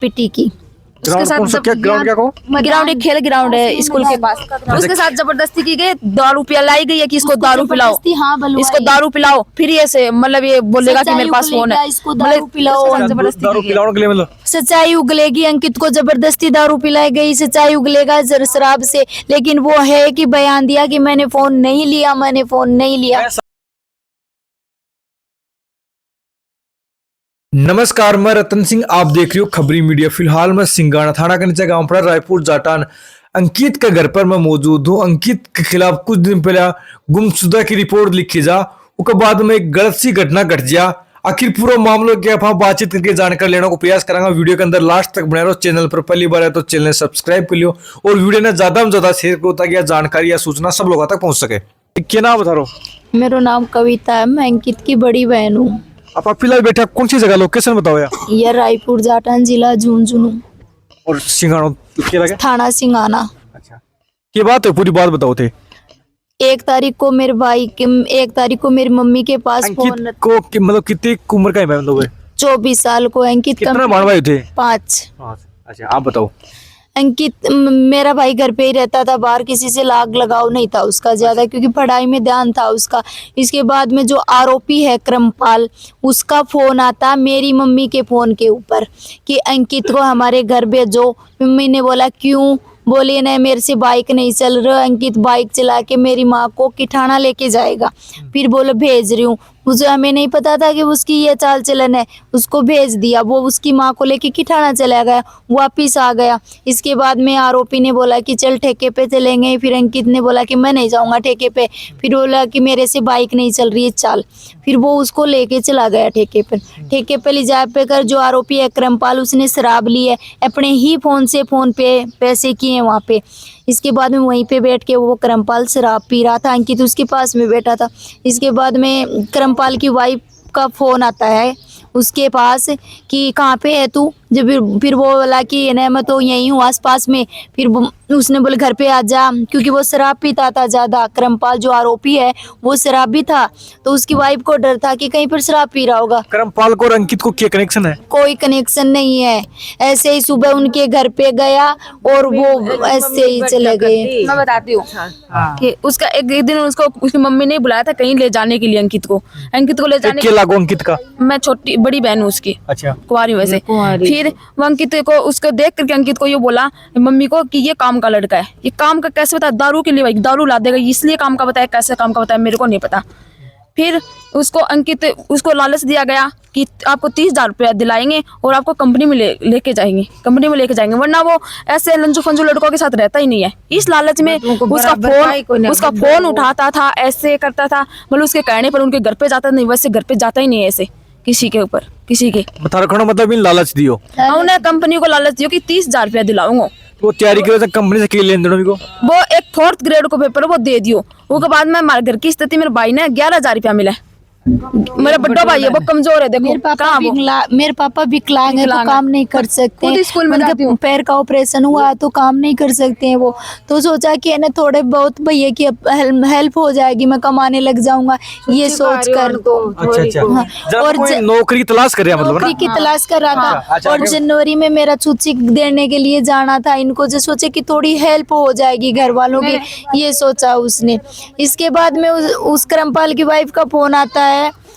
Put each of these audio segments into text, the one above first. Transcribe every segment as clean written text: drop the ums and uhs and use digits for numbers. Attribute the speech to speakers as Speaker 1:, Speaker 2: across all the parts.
Speaker 1: पिटी की।
Speaker 2: ग्राउंड कौन सा क्या ग्राउंड क्या को
Speaker 1: ग्राउंड एक खेल ग्राउंड है स्कूल के पास। उसके साथ जबरदस्ती की गई, दारू पिलाई गई है कि इसको दारू पिलाओ, इसको दारू पिलाओ, फिर ये से मतलब ये बोलेगा कि मेरे पास फोन है, इसको दारू पिलाओ, जबरदस्ती
Speaker 2: दारू पिलाने के लिए मतलब
Speaker 1: सच्चाई उगलेगी। अंकित को जबरदस्ती दारू पिलाई गई, सच्चाई उगलेगा शराब से। लेकिन वो है कि बयान दिया कि मैंने फोन नहीं लिया, मैंने फोन नहीं लिया।
Speaker 2: नमस्कार, मैं रतन सिंह, आप देख रहे हो खबरी मीडिया। फिलहाल मैं सिंगाना थाना के नीचे गांव पड़ा रायपुर जाटान अंकित के घर पर मैं मौजूद हूं। अंकित के खिलाफ कुछ दिन पहले गुमशुदा की रिपोर्ट लिखी जा, उसके बाद में एक गलत सी घटना घट जा। आखिर पूरा मामला क्या आप बातचीत करके जानकारी लेने को प्रयास करेंगे। वीडियो के अंदर लास्ट तक बने रहो। चैनल पर पहली बार है तो चैनल सब्सक्राइब कर लियो और वीडियो ने ज्यादा से ज्यादा शेयर करो ताकि जानकारी या सूचना सब लोगों तक पहुंच सके। क्या नाम बता रहा हूँ?
Speaker 1: मेरा नाम कविता है, मैं अंकित की बड़ी बहन हूँ।
Speaker 2: आप फिलहाल बैठा कौन सी जगह, लोकेशन बताओ यार।
Speaker 1: यह रायपुर जाटान जिला झुंझुनू
Speaker 2: और सिंगाना क्या लगे?
Speaker 1: थाना सिंगाना।
Speaker 2: अच्छा, क्या बात है, पूरी बात बताओ थे।
Speaker 1: 1 तारीख को मेरे भाई के 1 तारीख को मेरी मम्मी के पास फोन
Speaker 2: को मतलब कितनी उम्र का है मतलब?
Speaker 1: 24 साल को अंकित।
Speaker 2: कितना भाई भाई थे?
Speaker 1: 5।
Speaker 2: अच्छा, आप बताओ।
Speaker 1: अंकित मेरा भाई घर पे ही रहता था, बाहर किसी से लाग लगाव नहीं था उसका ज्यादा, क्योंकि पढ़ाई में ध्यान था उसका। इसके बाद में जो आरोपी है क्रमपाल, उसका फोन आता मेरी मम्मी के फोन के ऊपर कि अंकित को हमारे घर भेजो। मम्मी ने बोला क्यों? बोले नहीं, मेरे से बाइक नहीं चल रहा। अंकित बाइक चला के मेरी माँ को किठाना लेके जाएगा। फिर बोले भेज रही हूँ। मुझे हमें नहीं पता था कि उसकी ये चाल चलन है। उसको भेज दिया, वो उसकी माँ को लेके किठाना चला गया, वापिस आ गया। इसके बाद में आरोपी ने बोला कि चल ठेके पे चलेंगे। फिर अंकित ने बोला कि मैं नहीं जाऊँगा ठेके पे। फिर बोला कि मेरे से बाइक नहीं चल रही है, चाल। फिर वो उसको लेके चला गया ठेके पे। ठेके पे ले जा पे कर जो आरोपी है क्रमपाल, उसने शराब ली है, अपने ही फोन से फोन पे पैसे किए वहाँ पे। इसके बाद में वहीं पे बैठ के वो क्रमपाल शराब पी रहा था, अंकित उसके पास में बैठा था। इसके बाद में क्रमपाल की वाइफ का फोन आता है उसके पास कि कहाँ पे है तू? जब फिर वो बोला कि नहीं मैं तो यहीं हूँ आसपास में। फिर उसने बोले घर पे आ जा, क्योंकि वो शराब पीता था ज़्यादा। क्रमपाल जो आरोपी है वो शराब भी था, तो उसकी वाइफ को डर था कि कहीं पर शराब पी रहा होगा।
Speaker 2: क्रमपाल को और अंकित को क्या कनेक्शन है?
Speaker 1: कोई कनेक्शन नहीं है। ऐसे ही सुबह उनके घर पे गया और वो ऐसे ही चले गए।
Speaker 3: मैं बताती हूँ कि उसका एक दिन उसको उसकी मम्मी ने बुलाया था कहीं ले जाने के लिए अंकित को ले जाने।
Speaker 2: क्या लागू अंकित का?
Speaker 3: मैं छोटी बड़ी बहन हूँ उसकी। अच्छा, कुंवारी वैसे। फिर वो अंकित को उसको देख करके अंकित को ये बोला मम्मी को कि ये काम का लड़का है। ये काम का कैसे बता? दारू के लिए, भाई दारू ला देगा इसलिए काम का बताया। कैसे काम का बताया मेरे को नहीं पता। फिर उसको अंकित उसको लालच दिया गया कि आपको 30,000 रुपया दिलाएंगे और आपको कंपनी में लेके जाएंगे, वरना वो ऐसे लंजू फंजू लड़कों के साथ रहता ही नहीं है। इस लालच में उसका फोन उठाता था, ऐसे करता था। मतलब उसके कहने पर उनके घर पे जाता नहीं, वैसे घर पे जाता ही नहीं ऐसे किसी के ऊपर किसी के।
Speaker 2: मतलब इन लालच दियो,
Speaker 3: उन्हें कंपनी को लालच दियो कि 30,000 रुपया दिलाऊंगा।
Speaker 2: वो तैयारी करो कंपनी से क्या लेन देन को?
Speaker 3: वो एक 4th ग्रेड को पेपर वो दे दियो। उसके बाद में हमारे घर की स्थिति, मेरे भाई ने 11,000 रुपया मिला। मेरा बड़ा भाई है, वो कमजोर है। देखो मेरे
Speaker 1: पापा विकलांग है, तो काम नहीं कर सकते।
Speaker 3: स्कूल में जाती हूँ,
Speaker 1: पैर का ऑपरेशन हुआ तो काम नहीं कर सकते हैं वो। तो सोचा कि ना थोड़े बहुत भैया की हेल्प हो जाएगी, मैं कमाने लग जाऊंगा ये सोच कर।
Speaker 2: और नौकरी तलाश कर रहा, मतलब
Speaker 1: नौकरी की तलाश कर रहा था। और जनवरी में मेरा छुट्टी देने के लिए जाना था इनको, जो सोचे कि थोड़ी हेल्प हो जाएगी घर वालों की, ये सोचा उसने। इसके बाद में उस क्रमपाल की वाइफ का फोन आता है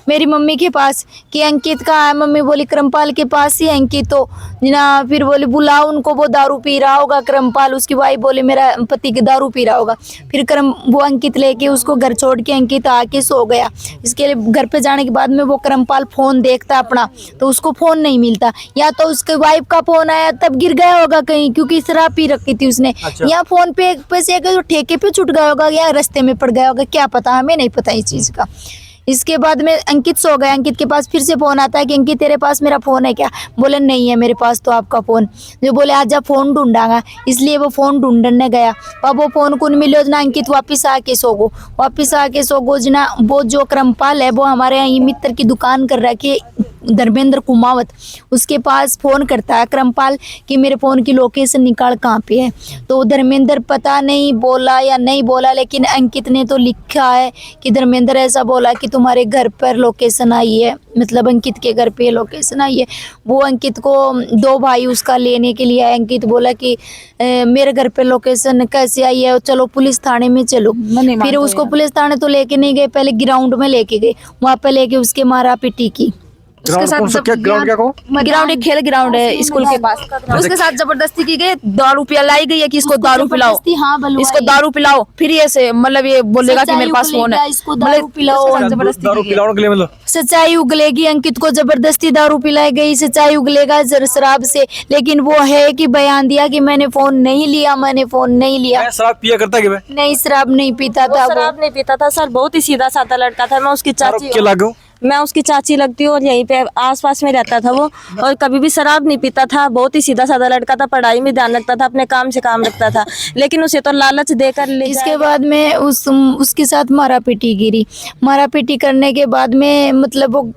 Speaker 1: मेरी मम्मी के पास कि अंकित कहाँ है? मम्मी बोली क्रमपाल के पास ही अंकित तो ना। फिर बोली बुलाओ उनको, वो दारू पी रहा होगा क्रमपाल। उसकी वाइफ बोली मेरा पति की दारू पी रहा होगा। फिर वो अंकित लेके उसको घर छोड़ के अंकित आके सो गया। इसके लिए घर पे जाने के बाद में वो क्रमपाल फोन देखता अपना, तो उसको फोन नहीं मिलता। या तो उसके वाइफ का फोन आया तब गिर गया होगा कहीं, क्योंकि शराब पी रखी थी उसने। या फोन पे पैसे ठेके पे छूट गया होगा या रास्ते में पड़ गया होगा, क्या पता, हमें नहीं पता इस चीज का। इसके बाद में अंकित सो गया। अंकित के पास फिर से फोन आता है कि अंकित तेरे पास मेरा फोन है क्या? बोले नहीं है मेरे पास तो आपका फोन। जो बोले आज आप फोन ढूंढागा, इसलिए वो फोन ढूंढने गया। अब वो फोन को मिलो ना, अंकित वापिस आके सोगो जना। वो जो क्रमपाल है वो हमारे यहाँ मित्र की दुकान कर रखी है, धर्मेंद्र कुमावत। उसके पास फोन करता है क्रमपाल कि मेरे फोन की लोकेशन निकाल कहाँ पे है। तो धर्मेंद्र पता नहीं बोला या नहीं बोला, लेकिन अंकित ने तो लिखा है कि धर्मेंद्र ऐसा बोला कि तुम्हारे घर पर लोकेशन आई है, मतलब अंकित के घर पे लोकेशन आई है। वो अंकित को 2 भाई उसका लेने के लिए आए। अंकित बोला कि मेरे घर पे लोकेशन कैसे आई है, चलो पुलिस थाने में चलो। फिर उसको पुलिस थाने तो लेके नहीं गए, पहले ग्राउंड में लेके गए। वहाँ पे लेके उसके मारा पिटी की।
Speaker 3: उसके साथ
Speaker 2: ग्राउंड क्या कहो?
Speaker 3: ग्राउंड एक खेल ग्राउंड है स्कूल के पास। उसके साथ जबरदस्ती की गई, दारू पिलाई गई है कि इसको दारू पिलाओ, इसको दारू पिलाओ। फिर ये से मतलब ये बोलेगा कि मेरे पास फोन है,
Speaker 1: इसको दारू पिलाओ।
Speaker 2: दारू पिलाने के लिए मतलब
Speaker 1: सच्चाई उगलेगी। अंकित को जबरदस्ती दारू पिलाई गई, सच्चाई उगलेगा शराब से। लेकिन वो है कि बयान दिया कि मैंने फोन नहीं लिया, मैंने फोन नहीं लिया।
Speaker 2: शराब पिया करता है क्या?
Speaker 1: नहीं, शराब नहीं पीता था।
Speaker 4: शराब नहीं पीता था सर, बहुत ही सीधा साधा लड़का था। मैं उसकी चाची
Speaker 2: क्या लागू?
Speaker 4: मैं उसकी चाची लगती हूँ और यहीं पे आसपास में रहता था वो, और कभी भी शराब नहीं पीता था। बहुत ही सीधा साधा लड़का था, पढ़ाई में ध्यान रखता था, अपने काम से काम रखता था। लेकिन उसे तो लालच देकर ले
Speaker 1: इसके बाद में उसके साथ मारा पीटी गिरी। मारा पीटी करने के बाद में मतलब वो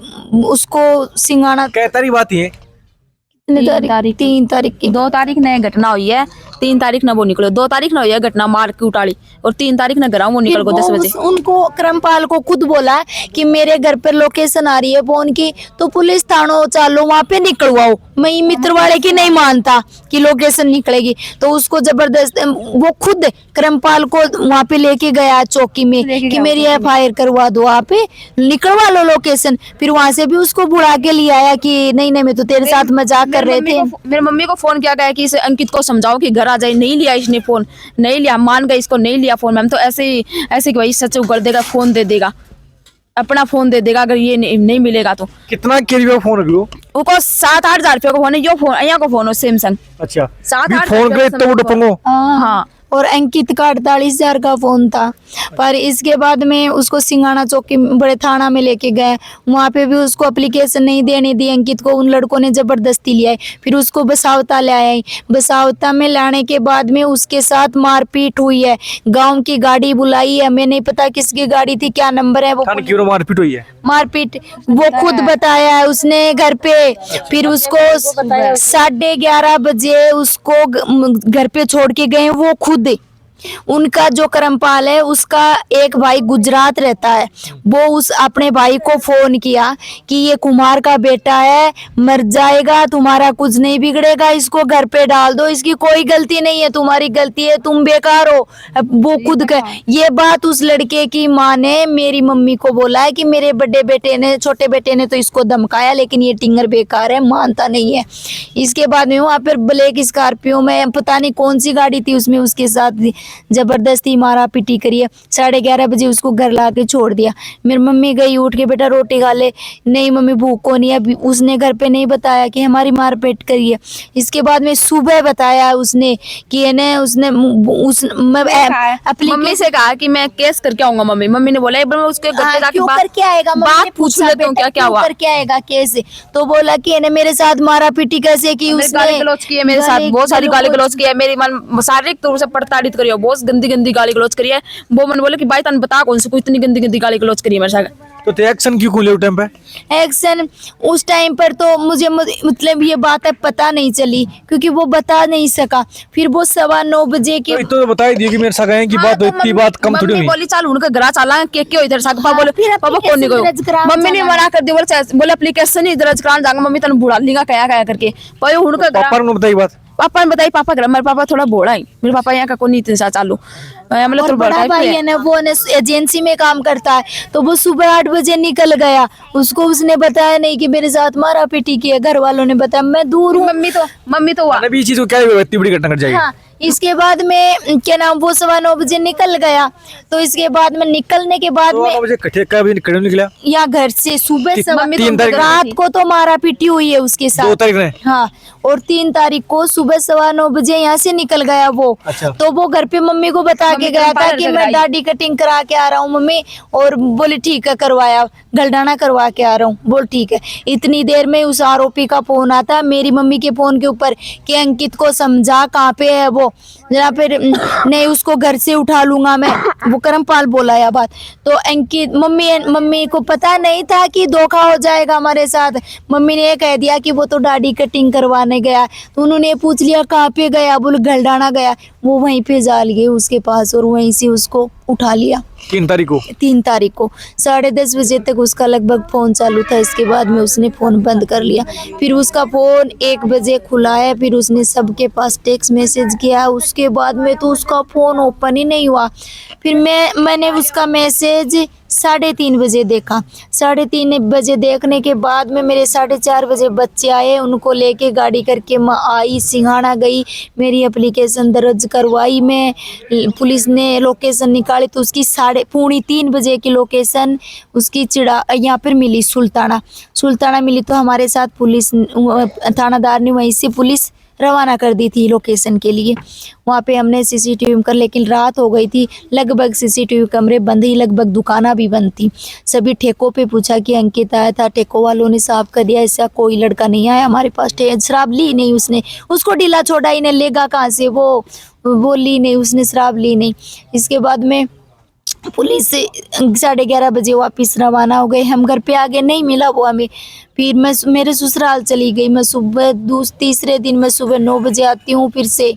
Speaker 1: उसको सिंगाना
Speaker 2: क्या तारीख बात है?
Speaker 1: 3 तारीख की
Speaker 3: 2 तारीख ने घटना हुई है, 3 तारीख न वो निकलो, 2 तारीख न हुई है घटना मार की उटाड़ी, और 3 तारीख न घर वो निकल गो 10 बजे।
Speaker 1: उनको क्रमपाल को खुद बोला कि मेरे घर पर लोकेशन आ रही है फोन की, तो पुलिस थानों चालो वहाँ पे निकलवाओ। मैं मित्र वाले की नहीं मानता कि लोकेशन निकलेगी, तो उसको जबरदस्त वो खुद क्रमपाल को वहाँ पे लेके गया चौकी में कि मेरी FIR करवा दो, वहाँ पे निकलवा लो लोकेशन। फिर वहाँ से भी उसको बुला के ले आया कि नहीं नहीं मैं तो तेरे साथ मजाक कर रहे थे।
Speaker 3: मेरी मम्मी को फोन किया गया कि इसे अंकित को समझाओ कि घर आ जाए। नहीं लिया इसने फोन, नहीं लिया, मान गई इसको नहीं लिया फोन। मैम तो ऐसे कि भाई सच उगल देगा, फोन दे देगा, अपना फोन दे देगा अगर ये नहीं मिलेगा तो।
Speaker 2: कितना के फोन रख लो?
Speaker 3: उसको 7-8 हजार रुपये का फोन है, यो फोन यहाँ को फोन हो सैमसंग।
Speaker 2: अच्छा,
Speaker 3: 7-8
Speaker 2: फोन करे तो डपंगो।
Speaker 3: हाँ,
Speaker 1: और अंकित का 48,000 का फोन था। पर इसके बाद में उसको सिंगाना चौकी बड़े थाना में लेके गए। वहाँ पे भी उसको एप्लीकेशन नहीं देने दी अंकित को, उन लड़कों ने जबरदस्ती लिया। फिर उसको बसावता ले आए। बसावता में लाने के बाद में उसके साथ मारपीट हुई है। गांव की गाड़ी बुलाई है, हमें नहीं पता किसकी गाड़ी थी, क्या नंबर है वो।
Speaker 2: क्यों मारपीट हुई है?
Speaker 1: मारपीट वो खुद बताया है उसने घर पे। फिर उसको 11:30 बजे उसको घर पे छोड़ के गए वो खुद। उनका जो करमपाल है उसका एक भाई गुजरात रहता है, वो उस अपने भाई को फोन किया कि ये कुमार का बेटा है, मर जाएगा, तुम्हारा कुछ नहीं बिगड़ेगा, इसको घर पे डाल दो, इसकी कोई गलती नहीं है, तुम्हारी गलती है, तुम बेकार हो। वो खुद का ये बात उस लड़के की माँ ने मेरी मम्मी को बोला है कि मेरे बड़े बेटे ने, छोटे बेटे ने तो इसको धमकाया, लेकिन ये टिंगर बेकार है, मानता नहीं है। इसके बाद में वहाँ पर ब्लैक स्कॉर्पियो में पता नहीं कौन सी गाड़ी थी, उसमें उसके साथ जबरदस्ती मारा पीटी करिए। 11:30 बजे उसको घर ला के छोड़ दिया। मेरी मम्मी गई उठ के, बेटा रोटी खा ले। नहीं मम्मी भूख को नहीं है। उसने घर पे नहीं बताया कि हमारी मार पेट करी है। इसके बाद में सुबह बताया उसने कि उसने
Speaker 3: मम्मी से कहा कि मैं केस करके आऊंगा। मम्मी ने बोला एक बार मैं उसके घर पे जाके
Speaker 1: करके आएगा,
Speaker 3: बात पूछ लेती हूँ क्या क्या हुआ,
Speaker 1: करके आएगा केस। तो बोला कि मेरे साथ मारा पीटी कैसे की, उसने
Speaker 3: गाली गलौज की है मेरे साथ, बहुत सारी गाली गलौज की है, मेरी मन शारीरिक तौर से प्रताड़ित करी है, बहुत गंदी गाली गलौज करी है। वो मन बोले कि भाई तन बता कौन सी कोई इतनी गंदी गाली गलौज करी है मेरे साथ।
Speaker 2: तो एक्शन क्यों ले टाइम पे?
Speaker 1: एक्शन उस टाइम पर तो मुझे मतलब ये बात है पता नहीं चली, क्योंकि वो बता नहीं सका। फिर वो 9:15 बजे के
Speaker 2: तो बता ही दिया कि मेरे साथ गए की बात, इतनी बात कम थोड़ी हुई।
Speaker 3: बोली चल उनका घर चला के क्यों इधर साथ पापा बोले पापा कौन नहीं गयो। मम्मी ने मना कर दी, बोले एप्लीकेशन ही दर्ज कराने जाऊंगा मम्मी तन बुढ़ा लिंगा कया करके। पर उनका
Speaker 2: पापा ने बताई बात,
Speaker 3: पापा ने बताई। पापा मेरे पापा थोड़ा बोला ही, मेरे पापा यहाँ का कोई इतने साथ चालू मतलब तो
Speaker 1: बड़ा भाई है ना, वो एजेंसी में काम करता है, तो वो सुबह 8 बजे निकल गया। उसको उसने बताया नहीं कि मेरे साथ मारा पीटी की है, घर वालों ने बताया, मैं दूर हूँ।
Speaker 3: मम्मी तो
Speaker 2: अभी चीज को क्या इतनी बड़ी घटना घट जाएगी।
Speaker 1: हाँ, इसके बाद में क्या नाम वो 9:15 बजे निकल गया। तो इसके बाद में निकलने के बाद में
Speaker 2: निकला
Speaker 1: यहाँ घर से सुबह
Speaker 2: 3 तारीख
Speaker 1: रात को तो मारा पीटी हुई है उसके साथ।
Speaker 2: 2 तारीख ने
Speaker 1: हाँ, और 3 तारीख को सुबह 9:15 बजे यहाँ से निकल गया वो।
Speaker 2: अच्छा।
Speaker 1: तो वो घर पे मम्मी को बता के गया था कि मैं दाढ़ी कटिंग करा के आ रहा हूँ मम्मी, और बोले ठीक है करवाया, गलडाना करवा के आ रहा हूँ। बोल ठीक है। इतनी देर में उस आरोपी का फोन आता मेरी मम्मी के फोन के ऊपर कि अंकित को समझा कहाँ पे है वो। को, जरा फिर नहीं उसको घर से उठा लूंगा मैं, वो करमपाल बोला यह बात। तो अंकित मम्मी को पता नहीं था कि धोखा हो जाएगा हमारे साथ। मम्मी ने ये कह दिया कि वो तो दाढ़ी कटिंग करवाने गया, तो उन्होंने पूछ लिया कहाँ पे गया, बोले घलडाना गया। वो वहीं पे जा लिए उसके पास और वहीं से उसको उठा लिया।
Speaker 2: 3 तारीख को
Speaker 1: 3 तारीख को 10:30 बजे तक उसका लगभग फोन चालू था। इसके बाद में उसने फोन बंद कर लिया। फिर उसका फोन 1 बजे खुला है, फिर उसने सबके पास टेक्स्ट मैसेज किया। उसके बाद में तो उसका फोन ओपन ही नहीं हुआ। फिर मैंने उसका मैसेज 3:30 बजे देखा। 3:30 बजे देखने के बाद में मेरे 4:30 बजे बच्चे आए, उनको लेके गाड़ी करके मैं आई, सिंघाड़ा गई, मेरी एप्लीकेशन दर्ज करवाई। मैं पुलिस ने लोकेशन निकाली तो उसकी 3:30 बजे की लोकेशन उसकी यहाँ पर मिली, सुल्ताना मिली। तो हमारे साथ पुलिस थानादार ने वहीं से पुलिस रवाना कर दी थी लोकेशन के लिए। वहाँ पे हमने सीसीटीवी कर, लेकिन रात हो गई थी, लगभग सीसीटीवी कैमरे बंद ही, लगभग दुकाना भी बंद थी। सभी ठेकों पे पूछा कि अंकित आया था, ठेकों वालों ने साफ कर दिया ऐसा कोई लड़का नहीं आया हमारे पास। शराब ली नहीं उसने, उसको ढीला छोड़ा ही नहीं, लेगा कहाँ से, वो ली नहीं उसने, शराब ली नहीं। इसके बाद में पुलिस 11:30 बजे वापस रवाना हो गए। हम घर पे आगे नहीं मिला वो हमें। फिर मैं मेरे ससुराल चली गई। मैं सुबह तीसरे दिन मैं सुबह 9 बजे आती हूँ फिर से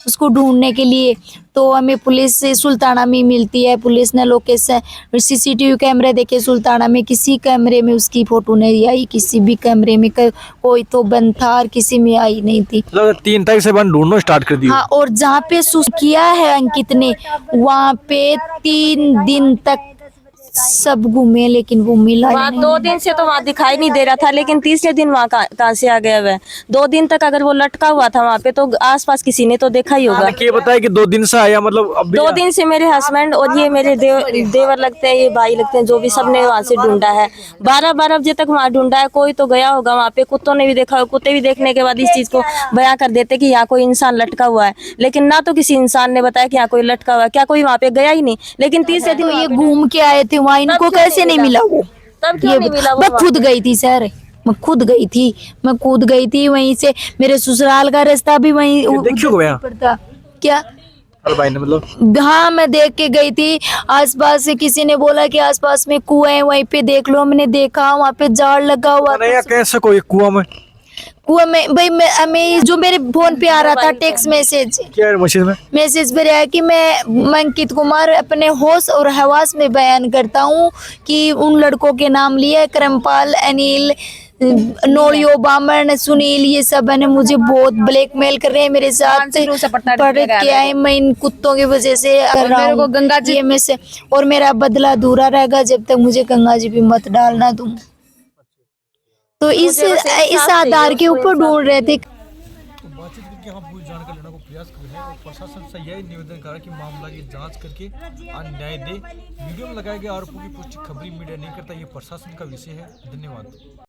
Speaker 1: उसको ढूंढने के लिए। तो हमें पुलिस से सुल्ताना में मिलती है। पुलिस ने लोकेशन सीसीटीवी कैमरे देखे, सुल्ताना में किसी कैमरे में उसकी फोटो नहीं आई, किसी भी कैमरे में कोई तो बंद था और किसी में आई नहीं थी।
Speaker 2: 3 तारीख से बंद ढूंढना स्टार्ट कर दिया।
Speaker 1: हाँ, और जहाँ पे किया है अंकित ने, वहाँ पे 3 दिन तक सब घूमे लेकिन वो मिला ही
Speaker 4: वहाँ
Speaker 1: नहीं।
Speaker 4: 2 दिन से तो वहाँ दिखाई नहीं दे रहा था, लेकिन तीसरे दिन वहाँ कहाँ से आ गया वह। 2 दिन तक अगर वो लटका हुआ था वहाँ पे तो आसपास किसी ने तो देखा ही होगा।
Speaker 2: ये बताया कि 2 दिन से आया, मतलब अब
Speaker 4: 2 दिन से मेरे हस्बैंड और ये मेरे देवर लगते हैं, ये भाई लगते हैं, जो भी सबने वहाँ से ढूंढा है। 12 बजे तक वहाँ ढूंढा है। कोई तो गया होगा वहाँ पे, कुत्तों ने भी देखा होगा। कुत्ते भी देखने के बाद इस चीज को बयां कर देते कि यहाँ कोई इंसान लटका हुआ है, लेकिन ना तो किसी इंसान ने बताया कि यहाँ कोई लटका हुआ है, क्या कोई वहाँ पे गया ही नहीं। लेकिन तीसरे दिन
Speaker 1: ये घूम के आए थे वहाँ, इनको कैसे नहीं मिला वो?
Speaker 4: तब क्यों नहीं मिला वो?
Speaker 1: मैं खुद गई थी सर, मैं खुद गई थी वहीं से। मेरे ससुराल का रास्ता भी वहीं
Speaker 2: देखियो गया
Speaker 1: पड़ता क्या।
Speaker 2: अरे भाई ने मतलब
Speaker 1: हाँ, मैं देख के गई थी। आसपास से किसी ने बोला कि आसपास में कुएं हैं, वहीं पे देख लो। हमने देखा वहाँ पे जाड़ लगा हुआ था।
Speaker 2: कैसे कोई कुआं में
Speaker 1: भाई हमें जो मेरे फोन पे आ रहा था टेक्स्ट मैसेज,
Speaker 2: क्या
Speaker 1: मैसेज पे रहा कि मैं अंकित कुमार अपने होश और हवास में बयान करता हूँ कि उन लड़कों के नाम लिए, करमपाल, अनिल, नोड़ियो, बामन, सुनील, ये सब है मुझे बहुत ब्लैकमेल कर रहे हैं, मेरे साथ पढ़ के आए। मैं इन कुत्तों की वजह से कर रहा हूँ गंगा जी में से, और मेरा बदला अधूरा रहेगा जब तक मुझे गंगा जी भी मत डालना तुम। तो इस आधार के ऊपर ढूंढ रहे थे।
Speaker 2: बातचीत करके हम पूरी जानकारी लेने को प्रयास कर रहे हैं और प्रशासन से यही निवेदन कर रहा है कि मामला की जांच करके न्याय दे। वीडियो में लगाए गए आरोपों की पुष्टि खबरी मीडिया नहीं करता, ये प्रशासन का विषय है। धन्यवाद।